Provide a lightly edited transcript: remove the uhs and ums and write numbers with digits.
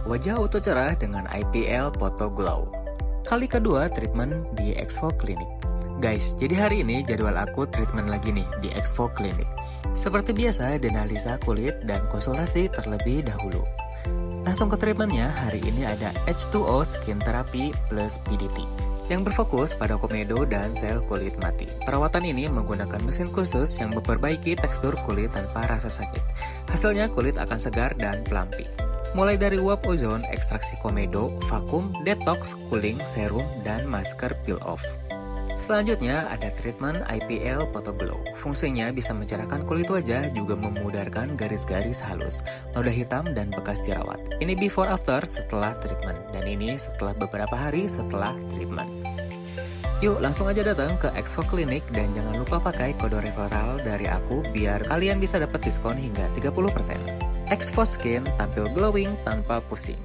wajah auto cerah dengan IPL Photo Glow. Kali kedua treatment di Expo Clinic. Guys, jadi hari ini jadwal aku treatment lagi nih di Expo Clinic. Seperti biasa, dianalisa kulit dan konsultasi terlebih dahulu. Langsung ke treatmentnya, hari ini ada H2O Skin Therapy plus PDT yang berfokus pada komedo dan sel kulit mati. Perawatan ini menggunakan mesin khusus yang memperbaiki tekstur kulit tanpa rasa sakit. Hasilnya kulit akan segar dan plumpy. Mulai dari uap ozon, ekstraksi komedo, vakum, detox, cooling, serum, dan masker peel off. Selanjutnya ada treatment IPL Photo Glow. Fungsinya bisa mencerahkan kulit wajah, juga memudarkan garis-garis halus, noda hitam, dan bekas jerawat. Ini before after setelah treatment, dan ini setelah beberapa hari setelah treatment. Yuk langsung aja datang ke Expo Clinic dan jangan lupa pakai kode referral dari aku biar kalian bisa dapat diskon hingga 30%. Expo Skin tampil glowing tanpa pusing.